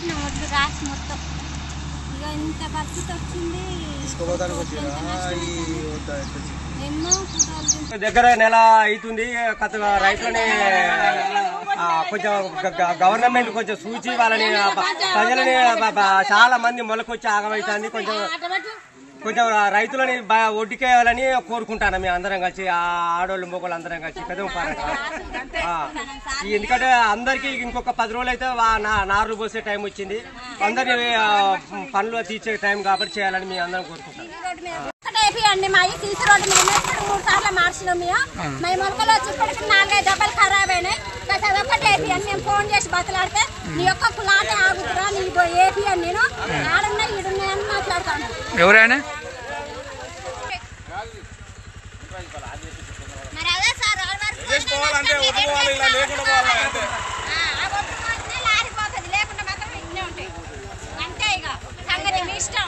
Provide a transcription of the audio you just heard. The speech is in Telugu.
నోట్లు రాసి మొత్తం ఇక ఇంత పరిస్థితి వచ్చింది. దగ్గర నెల అవుతుంది. రైతులని కొంచెం గవర్నమెంట్ కొంచెం సూచి వాళ్ళని ప్రజలని చాలా మంది మొలకొచ్చి ఆగమవుతుంది. కొంచెం రైతులని ఒడ్డుకేయాలని కోరుకుంటాను. మేము అందరం కలిసి ఆడోళ్ళు మొగోళ్ళు అందరం కలిసి పెద్ద ఎందుకంటే అందరికి ఇంకొక 10 రోజులు అయితే నార్లు పోసే టైం వచ్చింది. అందరినీ పనులు తీర్చే టైం కాబట్టి చేయాలని మేము అందరం కోరుకుంటాం. మా సీసీ రోడ్డు మేము 3 సార్లు మార్చినాం. మేము మొలకలు వచ్చి ఇప్పటికి 4-5 డబ్బాలు ఖరాబ్ అయినాయి. ఒకటి ఏపీ అని మేము ఫోన్ చేసి బతలాడితే నీ యొక్క కులాటే ఆగుతురా నీ ఏపీ అని నేను ఆడున్నా ఈడున్నాయని మాట్లాడతాను. ఎవరైనా